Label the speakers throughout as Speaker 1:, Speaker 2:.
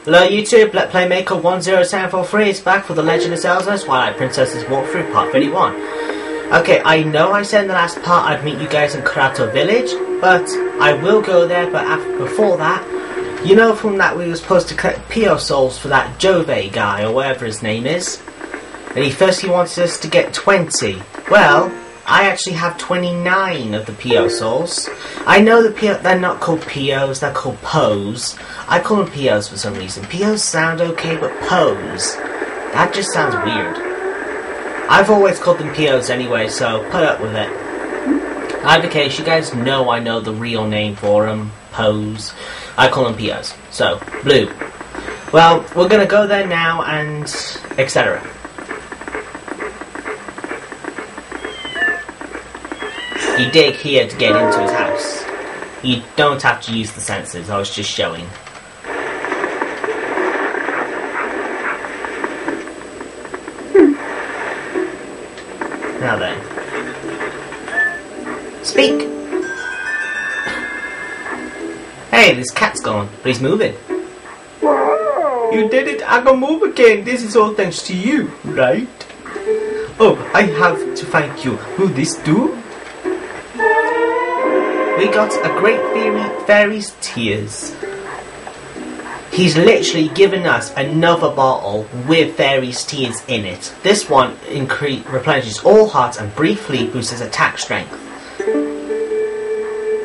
Speaker 1: Hello YouTube, Let Playmaker 10743 is back for the Legend of Zelda Twilight Princess's walkthrough part 31. Okay, I know I said in the last part I'd meet you guys in Gerudo Village, but I will go there, but before that, you know from that we were supposed to collect P.O. souls for that Jove guy, or whatever his name is, and he wanted us to get 20. Well, I actually have 29 of the P.O. souls. I know they're not called P.O.s, they're called Pos. I call them P.O.s for some reason. P.O.s sound okay, but Pos, that just sounds weird. I've always called them P.O.s anyway, so put up with it. Either case, you guys know I know the real name for them, Pos. I call them P.O.s. So, blue. Well, we're gonna go there now and etc. You dig here to get into his house. You don't have to use the sensors, I was just showing. Now then. Speak! Hey, this cat's gone, but he's moving. You did it, I can move again. This is all thanks to you, right? Oh, I have to thank you. Will this do? We got a great fairy's tears. He's literally given us another bottle with fairy's tears in it. This one replenishes all hearts and briefly boosts his attack strength.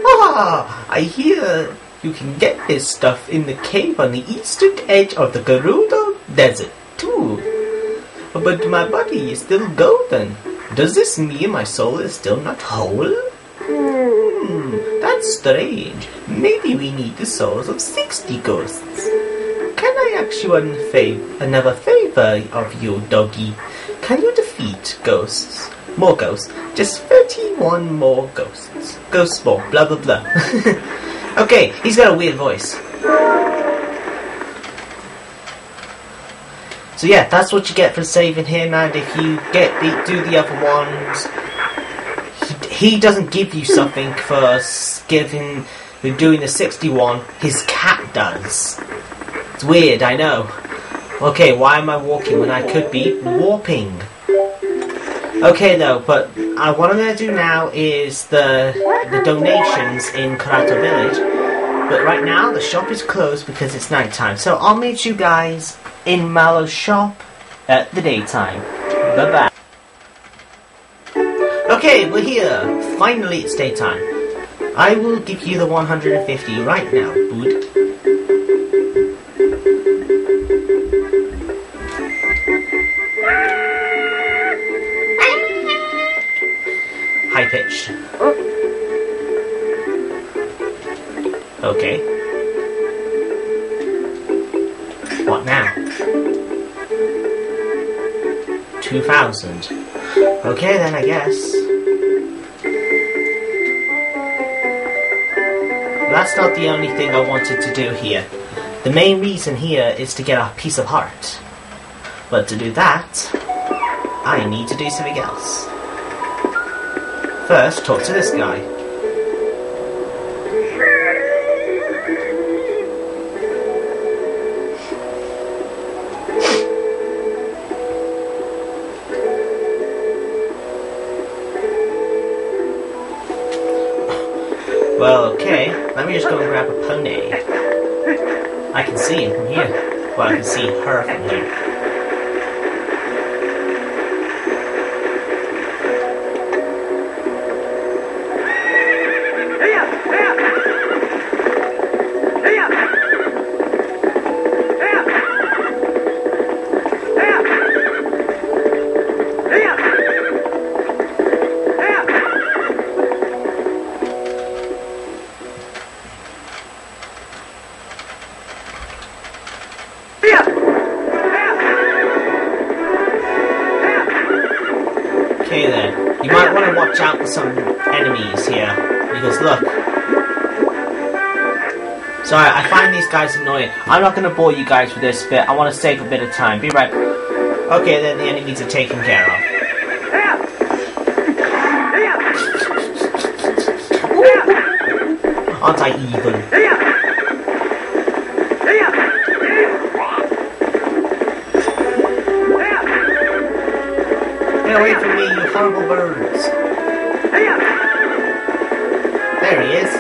Speaker 1: Ah, I hear you can get this stuff in the cave on the eastern edge of the Gerudo Desert too. But my body is still golden. Does this mean my soul is still not whole? That's strange. Maybe we need the souls of 60 ghosts. Can I ask you another favor of you, doggy? Can you defeat ghosts? More ghosts. Just 31 more ghosts. Ghosts more. Blah blah blah. Okay, he's got a weird voice. So yeah, that's what you get for saving him, and if you do the other ones, he doesn't give you something for doing the 61, his cat does. It's weird, I know. Okay, why am I walking when I could be warping? Okay though, but what I'm going to do now is the donations in Gerudo Village. But right now, the shop is closed because it's nighttime. So I'll meet you guys in Mallow's shop at the daytime. Bye-bye. Okay, we're here. Finally, it's daytime. I will give you the 150 right now, bud. High pitched. Okay. What now? 2,000. Okay then, I guess. That's not the only thing I wanted to do here. The main reason here is to get a piece of heart. But to do that, I need to do something else. First, talk to this guy. Well, okay, let me just go and grab a pony. I can see him from here. Well, I can see her from here. Okay then, you might want to watch out for some enemies here, because look. Sorry, I find these guys annoying. I'm not going to bore you guys with this bit, I want to save a bit of time. Be right back. Okay then, the enemies are taken care of. Aren't I evil? away from me, you horrible birds! There he is.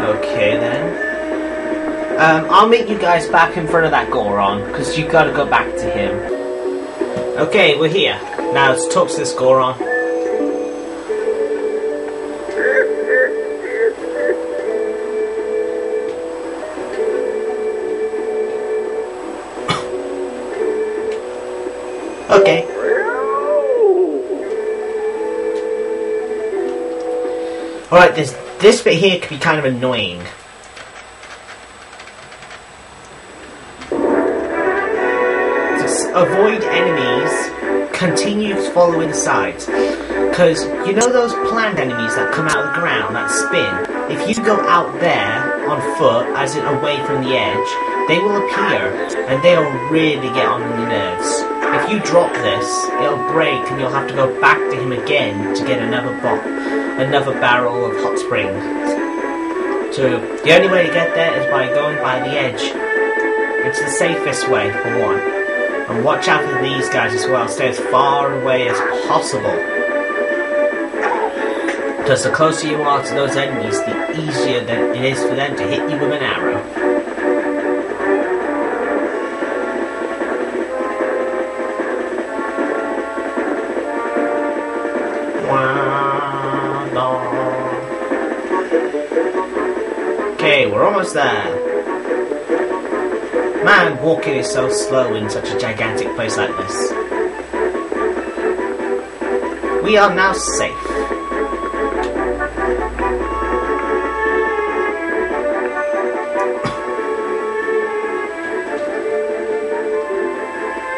Speaker 1: Okay then. I'll meet you guys back in front of that Goron, because you gotta go back to him. Okay, we're here. Now let's talk to this Goron. Okay. Alright, this bit here could be kind of annoying. Avoid enemies, continue following the sides. Because, you know those planned enemies that come out of the ground, that spin? If you go out there, on foot, as in away from the edge, they will appear, and they'll really get on your nerves. If you drop this, it'll break, and you'll have to go back to him again to get another barrel of hot springs. So, the only way to get there is by going by the edge. It's the safest way, for one. And watch out for these guys as well. Stay as far away as possible. Because the closer you are to those enemies, the easier that it is for them to hit you with an arrow. Okay, we're almost there. Man, walking is so slow in such a gigantic place like this. We are now safe.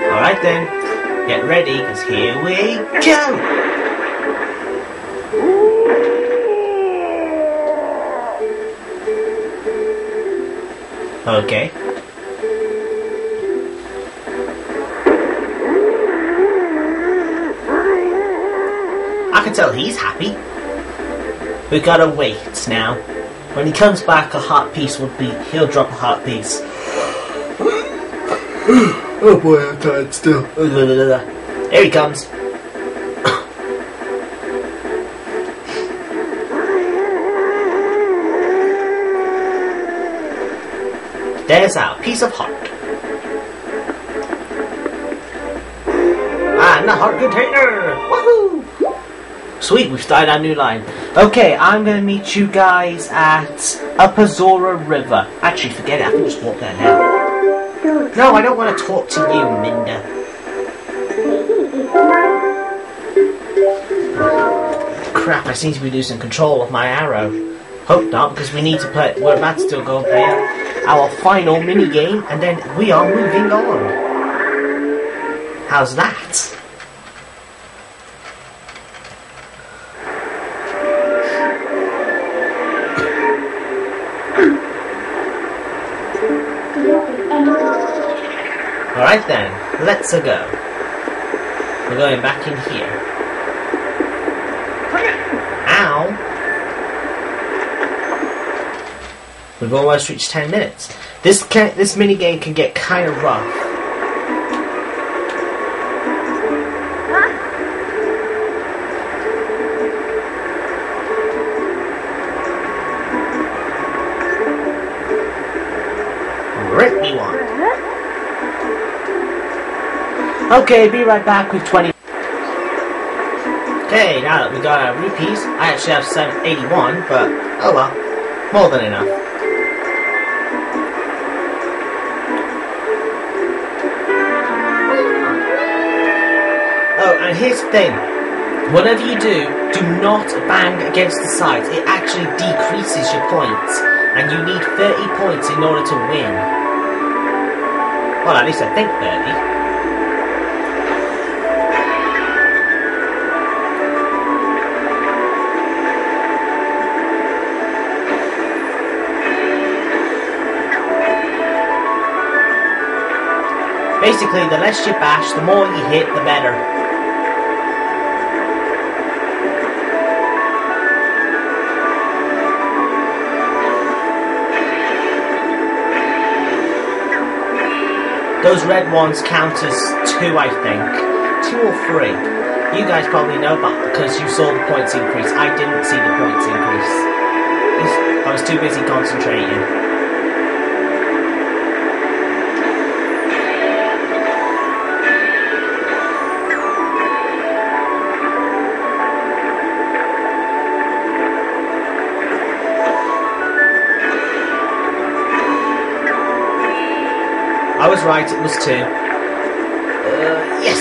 Speaker 1: Alright then, get ready, because here we go! Okay. I can tell he's happy. We gotta wait now. When he comes back, a heart piece will be. He'll drop a heart piece. Oh boy, I'm tired still. Here he comes. There's our piece of heart. And the heart container! Woohoo! Sweet, we've started our new line. Okay, I'm gonna meet you guys at Upper Zora River. Actually, forget it, I can just walk there now. No, I don't want to talk to you, Minda. Crap, I seem to be losing control of my arrow. Hope not, because we need to play. We're about to still go play our final mini game, and then we are moving on. How's that? Alright then, let's go. We're going back in here. Ow! We've almost reached 10 minutes. This mini game can get kind of rough. Rip me one. Okay, be right back with 20. Okay, now that we got our rupees, I actually have 781, but oh well, more than enough. Oh, and here's the thing. Whatever you do not bang against the sides. It actually decreases your points, and you need 30 points in order to win. Well, at least I think 30. Basically, the less you bash, the more you hit, the better. Those red ones count as 2, I think. 2 or 3. You guys probably know, but because you saw the points increase. I didn't see the points increase. I was too busy concentrating. I was right, it was 2. Yes!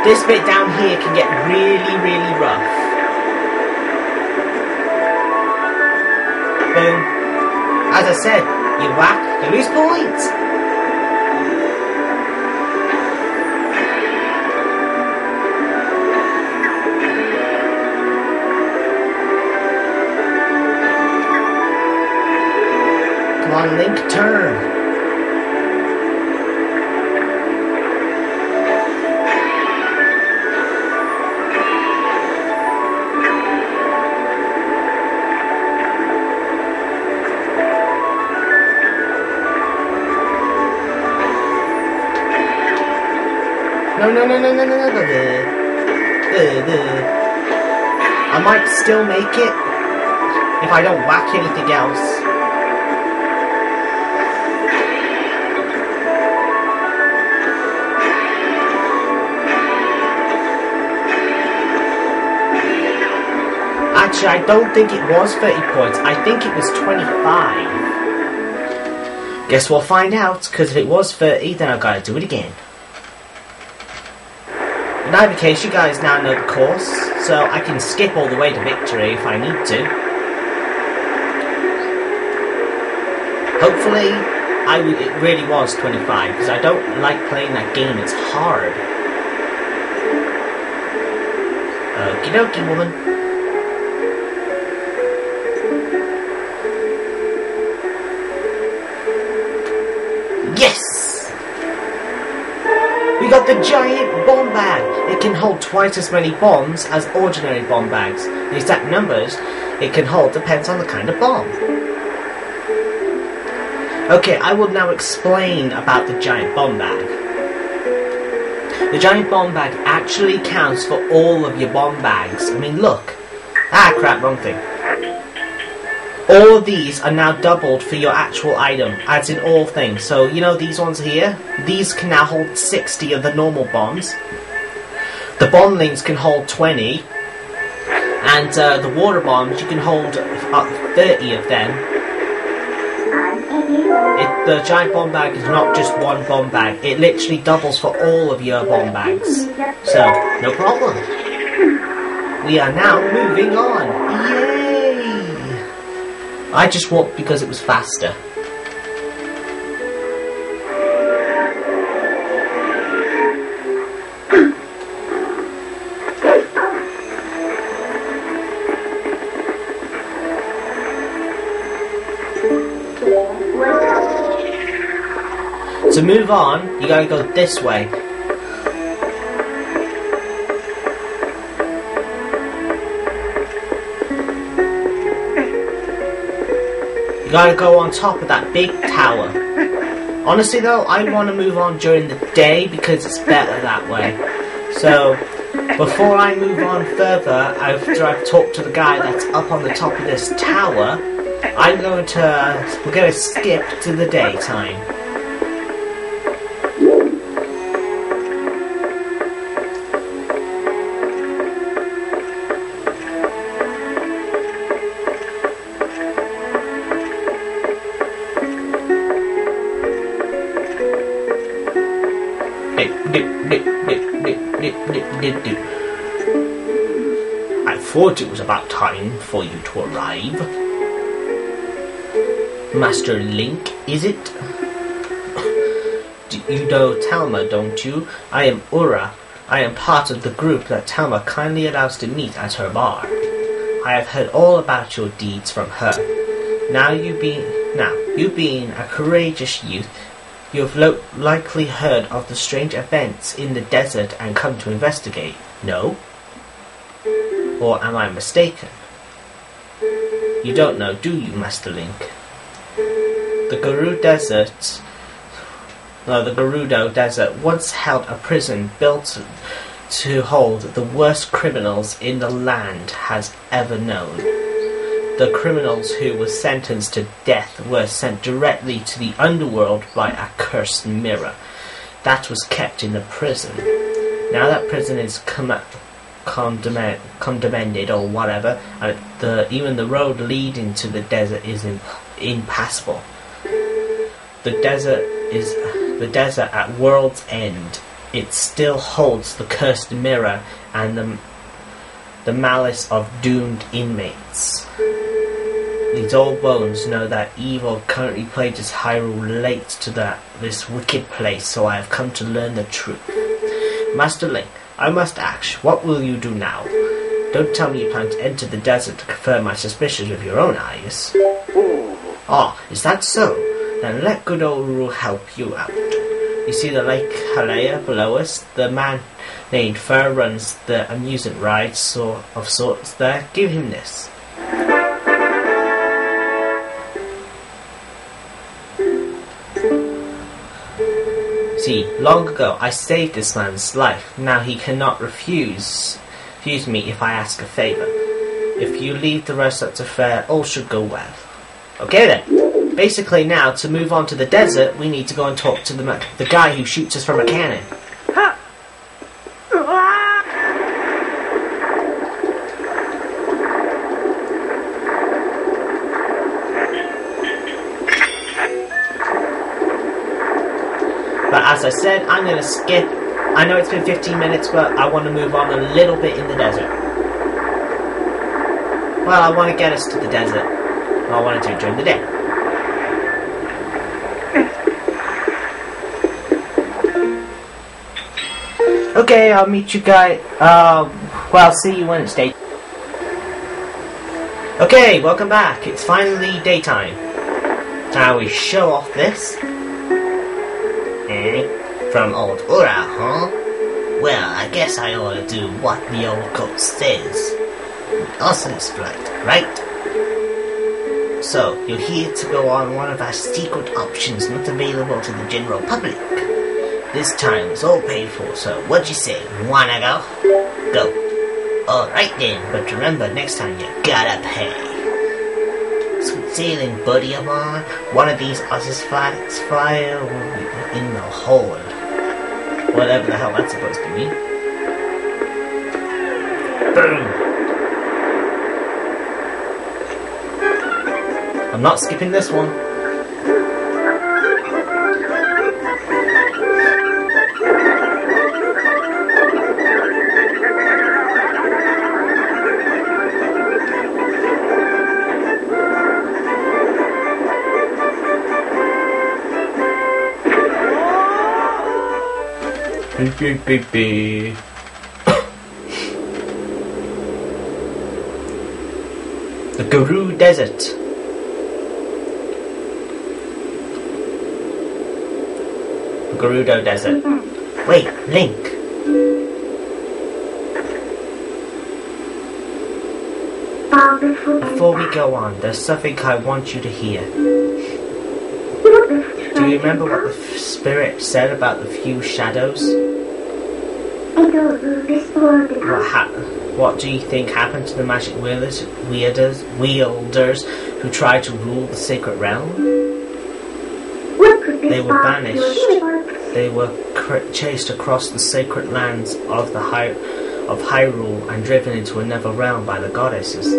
Speaker 1: This bit down here can get really, really rough. Boom. As I said, you whack, you lose points. Come on, Link, turn. No. I might still make it if I don't whack anything else. Actually, I don't think it was 30 points. I think it was 25. Guess we'll find out, because if it was 30, then I've got to do it again. In either case, you guys now know the course, so I can skip all the way to victory if I need to. Hopefully, it really was 25, because I don't like playing that game, it's hard. Okie dokie, woman. Yes! We got the giant bomb bag! It can hold twice as many bombs as ordinary bomb bags. The exact numbers it can hold depends on the kind of bomb. Okay, I will now explain about the giant bomb bag. The giant bomb bag actually counts for all of your bomb bags. I mean, look. Ah, crap, wrong thing. All of these are now doubled for your actual item, as in all things. So, you know these ones here? These can now hold 60 of the normal bombs. The bombings can hold 20. And the water bombs, you can hold 30 of them. The giant bomb bag is not just one bomb bag. It literally doubles for all of your bomb bags. So, no problem. We are now moving on. Yay! I just walked because it was faster. To move on, you gotta go this way. You gotta go on top of that big tower. Honestly though, I want to move on during the day because it's better that way. So, before I move on further, after I've talked to the guy that's up on the top of this tower, we're going to skip to the daytime. I thought it was about time for you to arrive. Master Link, is it? You know Talma, don't you? I am Ura. I am part of the group that Talma kindly allows to meet at her bar. I have heard all about your deeds from her. Now you be Now, you being a courageous youth, you have likely heard of the strange events in the desert and come to investigate. No? Or am I mistaken? You don't know, do you, Master Link? The Gerudo Desert once held a prison built to hold the worst criminals in the land has ever known. The criminals who were sentenced to death were sent directly to the underworld by a cursed mirror that was kept in the prison. Now that prison is condemned or whatever, and even the road leading to the desert is impassable. The desert at World's End. It still holds the cursed mirror and the malice of doomed inmates. These old bones know that evil currently plagues Hyrule relates to this wicked place, so I have come to learn the truth. Master Link, I must ask, what will you do now? Don't tell me you plan to enter the desert to confirm my suspicions with your own eyes. Oh, is that so? Then let good old Rule help you out. You see the Lake Halea below us? The man named Fur runs the amusement ride of sorts there. Give him this. See, long ago I saved this man's life. Now he cannot refuse me if I ask a favour. If you leave the rest up to Fair, all should go well. Okay then. Basically now, to move on to the desert, we need to go and talk to the guy who shoots us from a cannon. But as I said, I'm going to skip. I know it's been 15 minutes, but I want to move on a little bit in the desert. Well, I want to get us to the desert. I want to do it during the day. Okay, I'll meet you guys. Well, see you when it's day. Okay, welcome back. It's finally daytime. Now we show off this. From old Ura, huh? Well, I guess I ought to do what the old coat says. Awesome flight, right? So, you're here to go on one of our secret options not available to the general public. This time it's all paid for, so what'd you say? Wanna go? Go. Alright then, but remember, next time you gotta pay. Sweet sailing, buddy of mine. One of these Oz's flights fire will be in the hole. Whatever the hell that's supposed to mean. Boom! I'm not skipping this one. Beep, beep, beep. The Gerudo Desert. The Gerudo Desert. Wait, Link. Before we go on, there's something I want you to hear. Do you remember what the spirit said about the few shadows? What do you think happened to the magic wielders who tried to rule the sacred realm? They were banished. They were chased across the sacred lands of Hyrule and driven into another realm by the goddesses.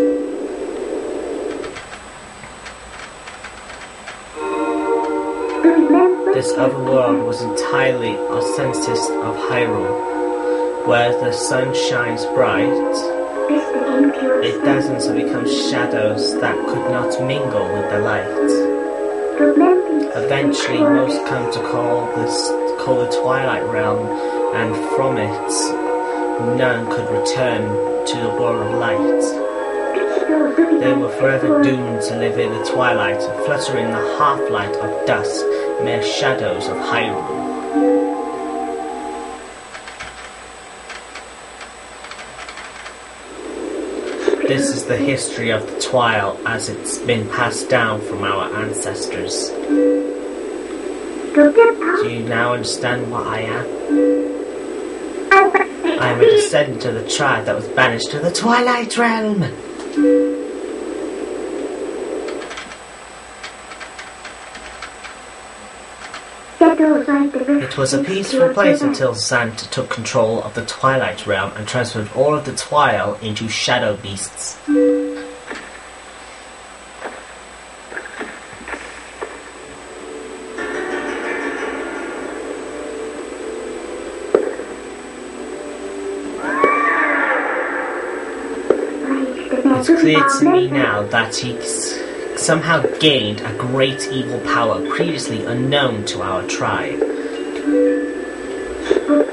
Speaker 1: This other world was entirely a census of Hyrule, where the sun shines bright. It dazzles and becomes shadows that could not mingle with the light. Eventually, most come to call the Twilight realm, and from it, none could return to the world of light. They were forever doomed to live in the twilight, flutter in the half-light of dusk, mere shadows of Hyrule. This is the history of the Twile as it's been passed down from our ancestors. Do you now understand what I am? I am a descendant of the tribe that was banished to the Twilight Realm. It was a peaceful place until Santa took control of the Twilight Realm and transferred all of the Twile into shadow beasts. It's clear to me now that he's somehow gained a great evil power previously unknown to our tribe.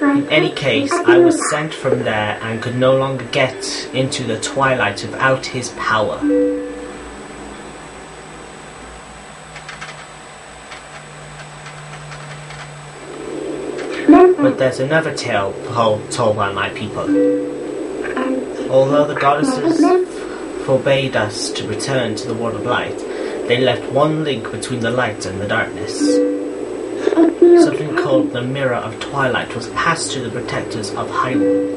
Speaker 1: In any case, I was sent from there and could no longer get into the Twilight without his power. But there's another tale told by my people. Although the goddesses forbade us to return to the world of light, they left one link between the light and the darkness. Something called the Mirror of Twilight was passed to the protectors of Hyrule.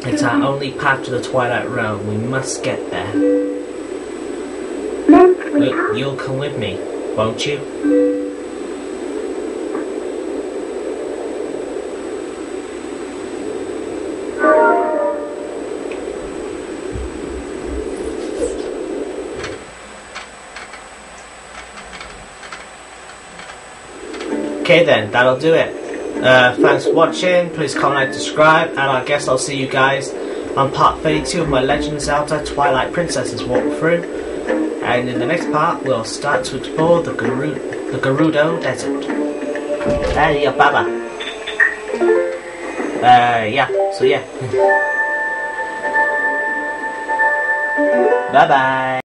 Speaker 1: It's our only path to the Twilight Realm. We must get there. You'll come with me, won't you? Okay then, that'll do it. Thanks for watching, please comment, subscribe, and I guess I'll see you guys on part 32 of my Legend of Zelda Twilight Princess's walkthrough. And in the next part, we'll start to explore the Gerudo Desert. Yeah, baba. Yeah, so yeah. Bye bye.